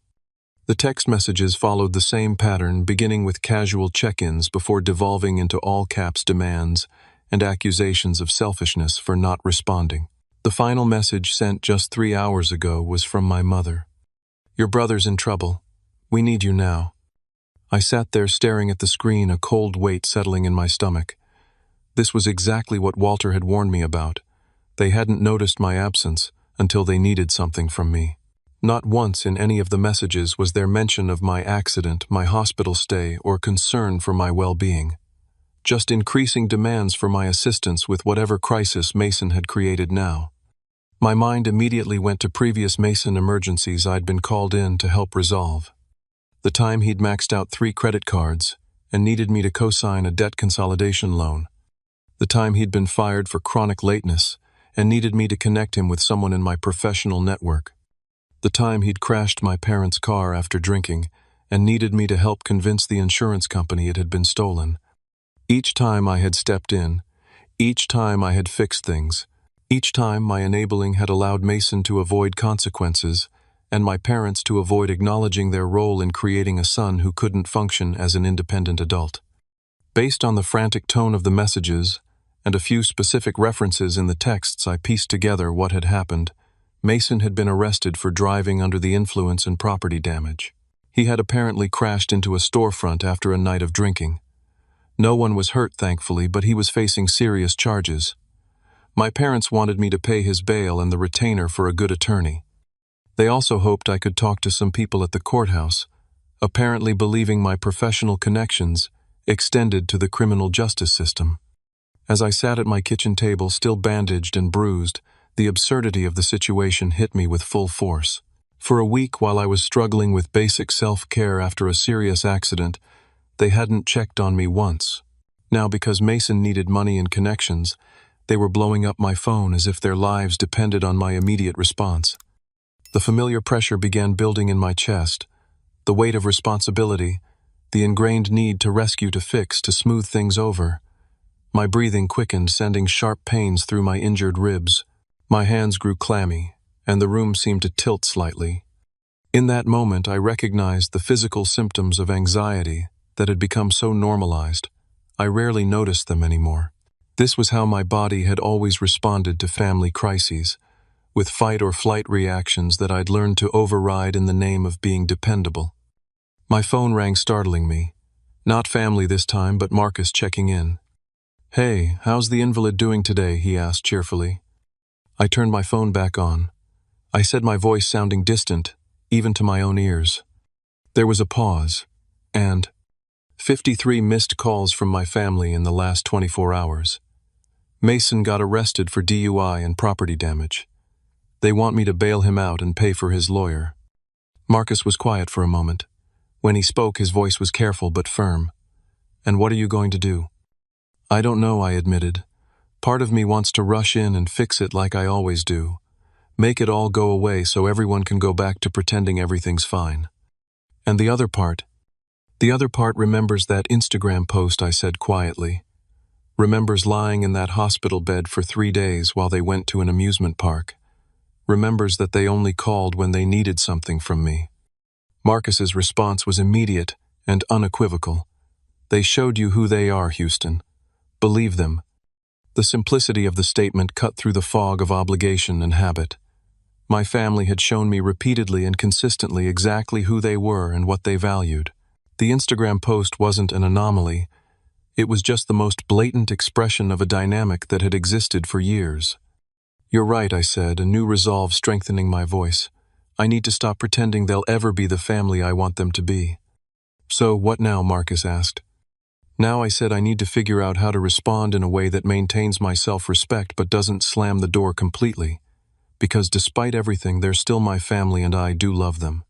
The text messages followed the same pattern, beginning with casual check-ins before devolving into all-caps demands and accusations of selfishness for not responding. The final message sent just 3 hours ago was from my mother. "Your brother's in trouble. We need you now." I sat there staring at the screen, a cold weight settling in my stomach. This was exactly what Walter had warned me about. They hadn't noticed my absence until they needed something from me. Not once in any of the messages was there mention of my accident, my hospital stay, or concern for my well-being. Just increasing demands for my assistance with whatever crisis Mason had created now. My mind immediately went to previous Mason emergencies I'd been called in to help resolve. The time he'd maxed out 3 credit cards and needed me to co-sign a debt consolidation loan. The time he'd been fired for chronic lateness and needed me to connect him with someone in my professional network. The time he'd crashed my parents' car after drinking and needed me to help convince the insurance company it had been stolen. Each time I had stepped in, each time I had fixed things, each time my enabling had allowed Mason to avoid consequences and my parents to avoid acknowledging their role in creating a son who couldn't function as an independent adult. Based on the frantic tone of the messages and a few specific references in the texts, I pieced together what had happened. Mason had been arrested for driving under the influence and property damage. He had apparently crashed into a storefront after a night of drinking. No one was hurt, thankfully, but he was facing serious charges. My parents wanted me to pay his bail and the retainer for a good attorney. They also hoped I could talk to some people at the courthouse, apparently believing my professional connections extended to the criminal justice system. As I sat at my kitchen table, still bandaged and bruised, the absurdity of the situation hit me with full force. For a week, while I was struggling with basic self-care after a serious accident, they hadn't checked on me once. Now, because Mason needed money and connections, they were blowing up my phone as if their lives depended on my immediate response. The familiar pressure began building in my chest, the weight of responsibility, the ingrained need to rescue, to fix, to smooth things over. My breathing quickened, sending sharp pains through my injured ribs. My hands grew clammy, and the room seemed to tilt slightly. In that moment, I recognized the physical symptoms of anxiety that had become so normalized, I rarely noticed them anymore. This was how my body had always responded to family crises, with fight or flight reactions that I'd learned to override in the name of being dependable. My phone rang, startling me. Not family this time, but Marcus checking in. "Hey, how's the invalid doing today?" he asked cheerfully. I turned my phone back on. I said, my voice sounding distant, even to my own ears. There was a pause, and 53 missed calls from my family in the last 24 hours. Mason got arrested for DUI and property damage. They want me to bail him out and pay for his lawyer." Marcus was quiet for a moment. When he spoke, his voice was careful but firm. "And what are you going to do?" "I don't know," I admitted. "Part of me wants to rush in and fix it like I always do. Make it all go away so everyone can go back to pretending everything's fine. And the other part remembers that Instagram post," I said quietly. "Remembers lying in that hospital bed for 3 days while they went to an amusement park. Remembers that they only called when they needed something from me." Marcus's response was immediate and unequivocal. "They showed you who they are, Houston. Believe them." The simplicity of the statement cut through the fog of obligation and habit. My family had shown me repeatedly and consistently exactly who they were and what they valued. The Instagram post wasn't an anomaly. It was just the most blatant expression of a dynamic that had existed for years. "You're right," I said, a new resolve strengthening my voice. "I need to stop pretending they'll ever be the family I want them to be." "So, what now?" Marcus asked. "Now," I said, "I need to figure out how to respond in a way that maintains my self-respect but doesn't slam the door completely. Because despite everything, they're still my family and I do love them."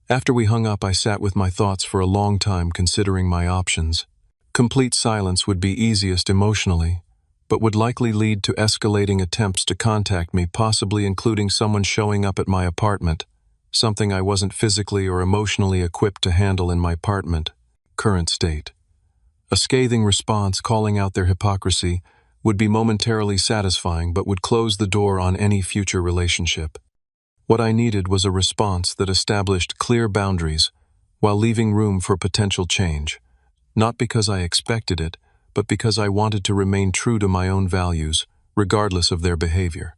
After we hung up, I sat with my thoughts for a long time, considering my options. Complete silence would be easiest emotionally, but would likely lead to escalating attempts to contact me, possibly including someone showing up at my apartment, something I wasn't physically or emotionally equipped to handle in my current state. A scathing response calling out their hypocrisy would be momentarily satisfying but would close the door on any future relationship. What I needed was a response that established clear boundaries while leaving room for potential change, not because I expected it, but because I wanted to remain true to my own values, regardless of their behavior.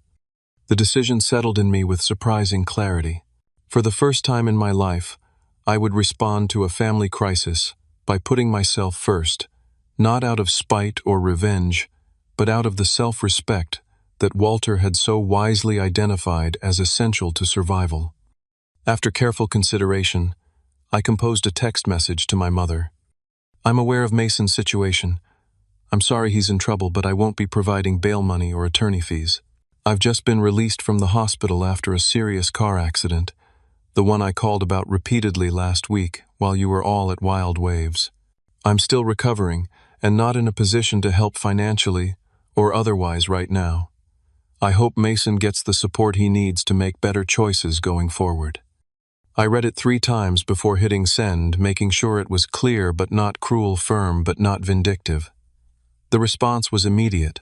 The decision settled in me with surprising clarity. For the first time in my life, I would respond to a family crisis by putting myself first, not out of spite or revenge, but out of the self-respect that Walter had so wisely identified as essential to survival. After careful consideration, I composed a text message to my mother. "I'm aware of Mason's situation. I'm sorry he's in trouble, but I won't be providing bail money or attorney fees. I've just been released from the hospital after a serious car accident, the one I called about repeatedly last week while you were all at Wild Waves. I'm still recovering and not in a position to help financially or otherwise right now. I hope Mason gets the support he needs to make better choices going forward." I read it 3 times before hitting send, making sure it was clear but not cruel, firm but not vindictive. The response was immediate.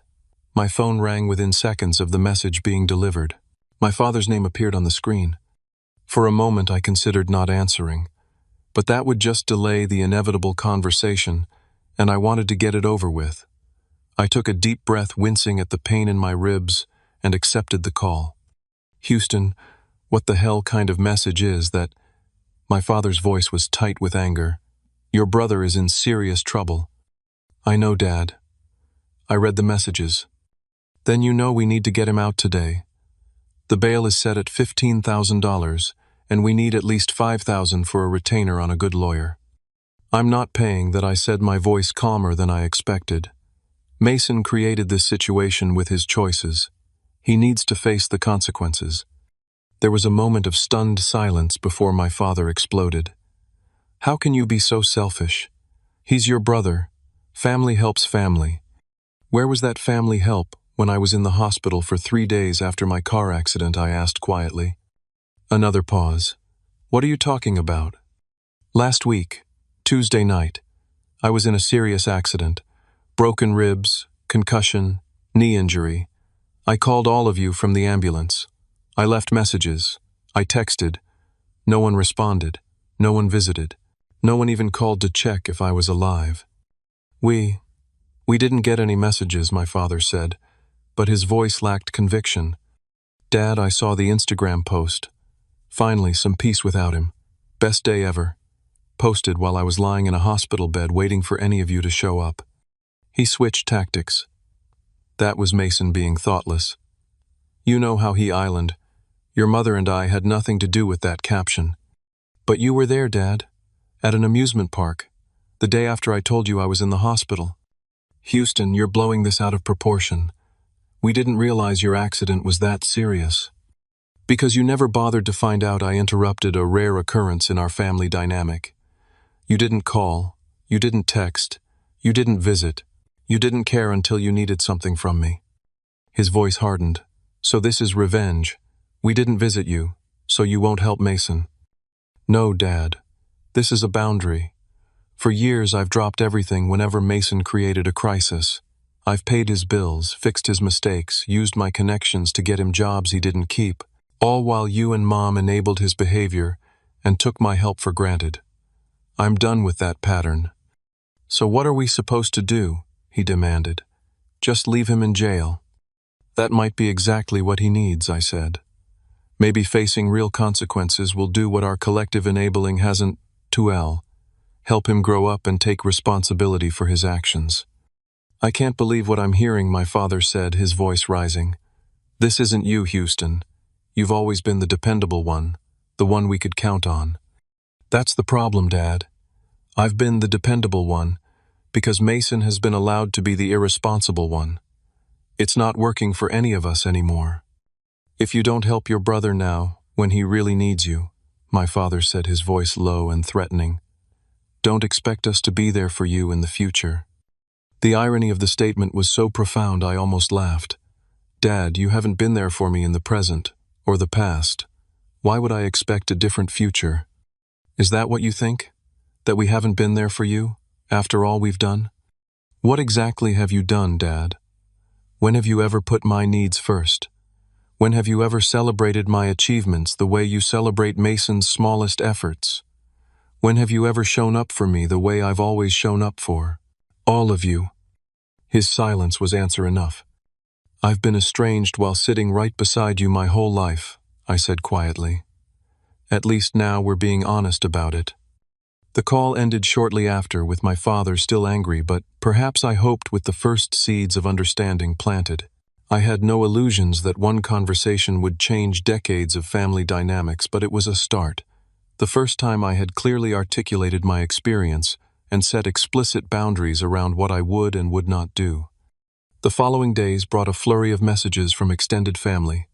My phone rang within seconds of the message being delivered. My father's name appeared on the screen. For a moment I considered not answering, but that would just delay the inevitable conversation, and I wanted to get it over with. I took a deep breath, wincing at the pain in my ribs, and accepted the call. "Houston, what the hell kind of message is that?" My father's voice was tight with anger. "Your brother is in serious trouble." "I know, Dad." I read the messages. "Then you know we need to get him out today. The bail is set at $15,000, and we need at least $5,000 for a retainer on a good lawyer." "I'm not paying that," I said, my voice calmer than I expected. "Mason created this situation with his choices. He needs to face the consequences." There was a moment of stunned silence before my father exploded. "How can you be so selfish? He's your brother. Family helps family. Where was that family help when I was in the hospital for 3 days after my car accident?" I asked quietly. Another pause. "What are you talking about?" "Last week, Tuesday night, I was in a serious accident. Broken ribs, concussion, knee injury. I called all of you from the ambulance. I left messages. I texted. No one responded. No one visited. No one even called to check if I was alive. We didn't get any messages," my father said, but his voice lacked conviction. "Dad, I saw the Instagram post. Finally, some peace without him. Best day ever. Posted while I was lying in a hospital bed waiting for any of you to show up." He switched tactics. "That was Mason being thoughtless. You know how he island. Your mother and I had nothing to do with that caption." "But you were there, Dad, at an amusement park, the day after I told you I was in the hospital." "Houston, you're blowing this out of proportion. We didn't realize your accident was that serious. Because you never bothered to find out I interrupted a rare occurrence in our family dynamic. You didn't call, you didn't text, you didn't visit, you didn't care until you needed something from me. His voice hardened. So this is revenge. We didn't visit you, so you won't help Mason. No, Dad. This is a boundary. For years I've dropped everything whenever Mason created a crisis. I've paid his bills, fixed his mistakes, used my connections to get him jobs he didn't keep, all while you and Mom enabled his behavior and took my help for granted. I'm done with that pattern. So what are we supposed to do? He demanded. Just leave him in jail. That might be exactly what he needs, I said. Maybe facing real consequences will do what our collective enabling hasn't, help him grow up and take responsibility for his actions. I can't believe what I'm hearing, my father said, his voice rising. This isn't you, Houston. You've always been the dependable one, the one we could count on. That's the problem, Dad. I've been the dependable one because Mason has been allowed to be the irresponsible one. It's not working for any of us anymore. If you don't help your brother now, when he really needs you, my father said, his voice low and threatening, don't expect us to be there for you in the future. The irony of the statement was so profound I almost laughed. Dad, you haven't been there for me in the present, or the past. Why would I expect a different future? Is that what you think? That we haven't been there for you, after all we've done? What exactly have you done, Dad? When have you ever put my needs first? When have you ever celebrated my achievements the way you celebrate Mason's smallest efforts? When have you ever shown up for me the way I've always shown up for? All of you. His silence was answer enough. I've been estranged while sitting right beside you my whole life, I said quietly. At least now we're being honest about it. The call ended shortly after, with my father still angry, but perhaps I hoped with the first seeds of understanding planted. I had no illusions that one conversation would change decades of family dynamics, but it was a start. The first time I had clearly articulated my experience and set explicit boundaries around what I would and would not do. The following days brought a flurry of messages from extended family,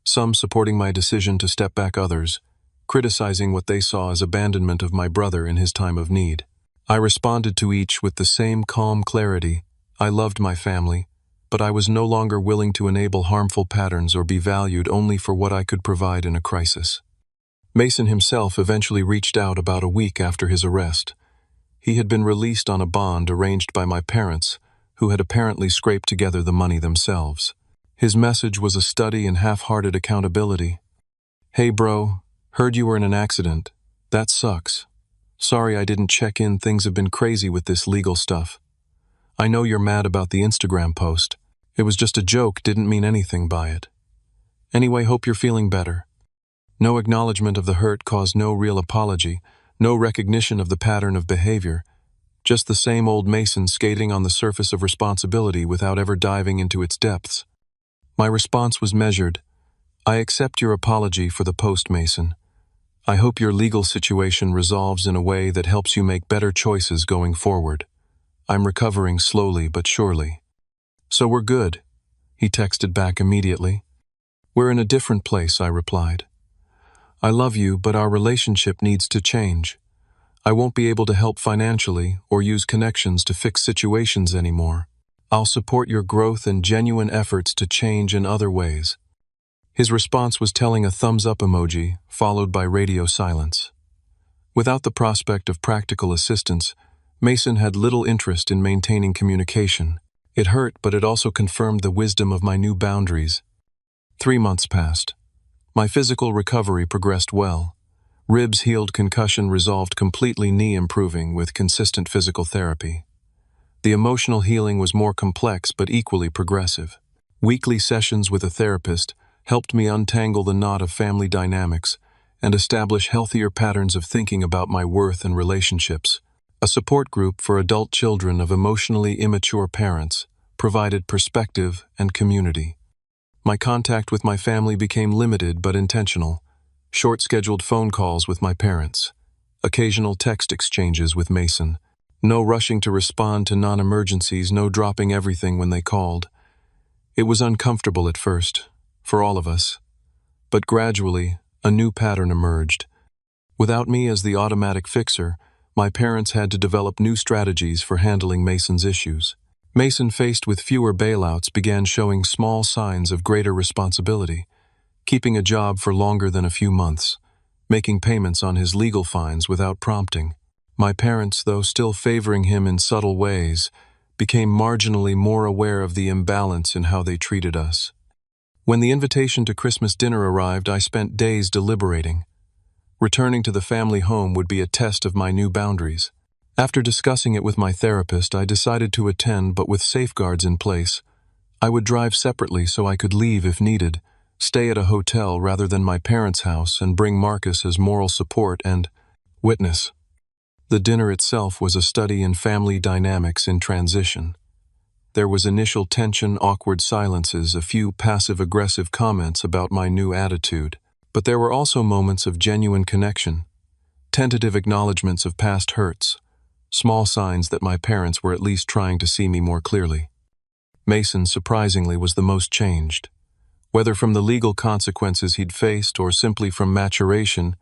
some supporting my decision to step back, others criticizing what they saw as abandonment of my brother in his time of need. I responded to each with the same calm clarity. I loved my family, but I was no longer willing to enable harmful patterns or be valued only for what I could provide in a crisis. Mason himself eventually reached out about a week after his arrest. He had been released on a bond arranged by my parents, who had apparently scraped together the money themselves. His message was a study in half-hearted accountability. Hey bro, heard you were in an accident. That sucks. Sorry I didn't check in, things have been crazy with this legal stuff. I know you're mad about the Instagram post. It was just a joke, didn't mean anything by it. Anyway, hope you're feeling better. No acknowledgement of the hurt caused no real apology, no recognition of the pattern of behavior, just the same old Mason skating on the surface of responsibility without ever diving into its depths. My response was measured. I accept your apology for the post, Mason. I hope your legal situation resolves in a way that helps you make better choices going forward. I'm recovering slowly but surely. So we're good, he texted back immediately. We're in a different place, I replied. I love you, but our relationship needs to change. I won't be able to help financially or use connections to fix situations anymore. I'll support your growth and genuine efforts to change in other ways. His response was telling a thumbs-up emoji, followed by radio silence. Without the prospect of practical assistance, Mason had little interest in maintaining communication. It hurt, but it also confirmed the wisdom of my new boundaries. 3 months passed. My physical recovery progressed well. Ribs healed, concussion resolved completely, knee improving with consistent physical therapy. The emotional healing was more complex but equally progressive. Weekly sessions with a therapist helped me untangle the knot of family dynamics and establish healthier patterns of thinking about my worth and relationships. A support group for adult children of emotionally immature parents provided perspective and community. My contact with my family became limited but intentional. Short-scheduled phone calls with my parents, occasional text exchanges with Mason, no rushing to respond to non-emergencies, no dropping everything when they called. It was uncomfortable at first, for all of us, but gradually, a new pattern emerged. Without me as the automatic fixer, my parents had to develop new strategies for handling Mason's issues. Mason, faced with fewer bailouts, began showing small signs of greater responsibility, keeping a job for longer than a few months, making payments on his legal fines without prompting. My parents, though still favoring him in subtle ways, became marginally more aware of the imbalance in how they treated us. When the invitation to Christmas dinner arrived, I spent days deliberating. Returning to the family home would be a test of my new boundaries. After discussing it with my therapist, I decided to attend, but with safeguards in place. I would drive separately so I could leave if needed, stay at a hotel rather than my parents' house, and bring Marcus as moral support and witness. The dinner itself was a study in family dynamics in transition. There was initial tension, awkward silences, a few passive-aggressive comments about my new attitude. But there were also moments of genuine connection, tentative acknowledgments of past hurts, small signs that my parents were at least trying to see me more clearly. Mason, surprisingly, was the most changed. Whether from the legal consequences he'd faced or simply from maturation,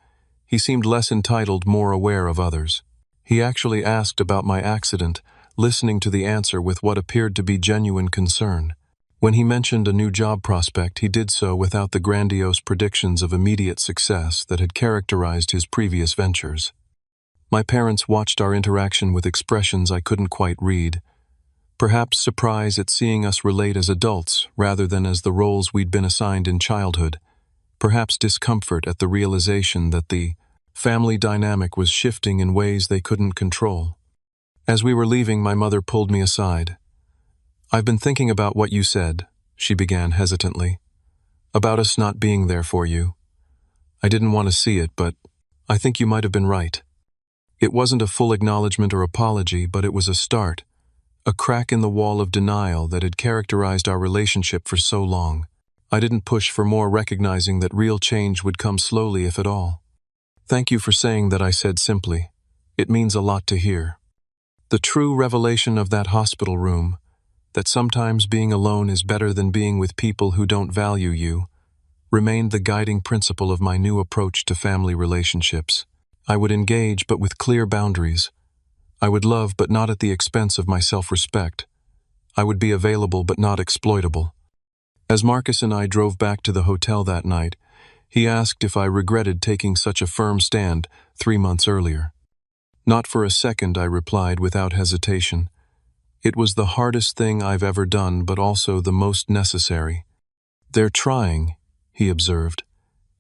he seemed less entitled, more aware of others. He actually asked about my accident, listening to the answer with what appeared to be genuine concern. When he mentioned a new job prospect, he did so without the grandiose predictions of immediate success that had characterized his previous ventures. My parents watched our interaction with expressions I couldn't quite read, perhaps surprise at seeing us relate as adults rather than as the roles we'd been assigned in childhood, perhaps discomfort at the realization that the family dynamic was shifting in ways they couldn't control. As we were leaving, my mother pulled me aside. "I've been thinking about what you said," she began hesitantly, "about us not being there for you. I didn't want to see it, but I think you might have been right." It wasn't a full acknowledgement or apology, but it was a start, a crack in the wall of denial that had characterized our relationship for so long. I didn't push for more, recognizing that real change would come slowly, if at all. "Thank you for saying that," I said simply. "It means a lot to hear." The true revelation of that hospital room, that sometimes being alone is better than being with people who don't value you, remained the guiding principle of my new approach to family relationships. I would engage, but with clear boundaries. I would love, but not at the expense of my self-respect. I would be available, but not exploitable. As Marcus and I drove back to the hotel that night, he asked if I regretted taking such a firm stand 3 months earlier. "Not for a second," I replied without hesitation. "It was the hardest thing I've ever done, but also the most necessary." "They're trying," he observed,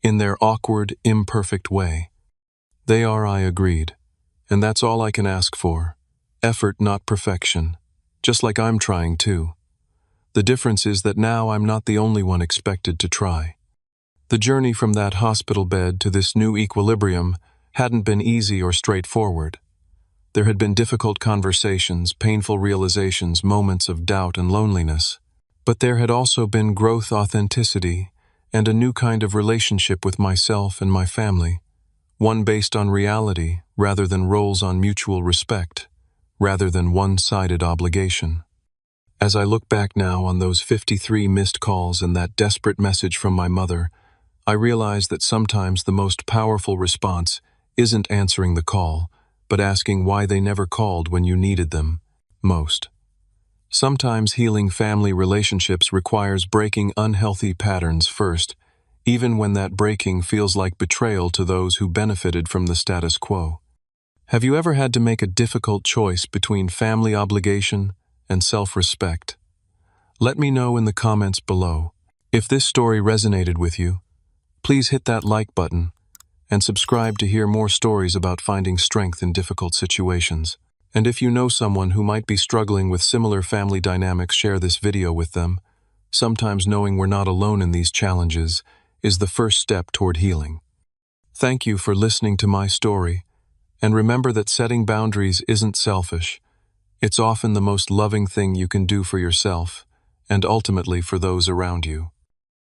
"in their awkward, imperfect way." "They are," I agreed, "and that's all I can ask for. Effort, not perfection. Just like I'm trying too. The difference is that now I'm not the only one expected to try." The journey from that hospital bed to this new equilibrium hadn't been easy or straightforward. There had been difficult conversations, painful realizations, moments of doubt and loneliness. But there had also been growth, authenticity, and a new kind of relationship with myself and my family. One based on reality rather than roles, on mutual respect, rather than one-sided obligation. As I look back now on those 53 missed calls and that desperate message from my mother, I realize that sometimes the most powerful response isn't answering the call, but asking why they never called when you needed them most. Sometimes healing family relationships requires breaking unhealthy patterns first, even when that breaking feels like betrayal to those who benefited from the status quo. Have you ever had to make a difficult choice between family obligation and self-respect? Let me know in the comments below. If this story resonated with you, please hit that like button and subscribe to hear more stories about finding strength in difficult situations. And if you know someone who might be struggling with similar family dynamics, share this video with them. Sometimes knowing we're not alone in these challenges is the first step toward healing. Thank you for listening to my story, and remember that setting boundaries isn't selfish. It's often the most loving thing you can do for yourself, and ultimately for those around you.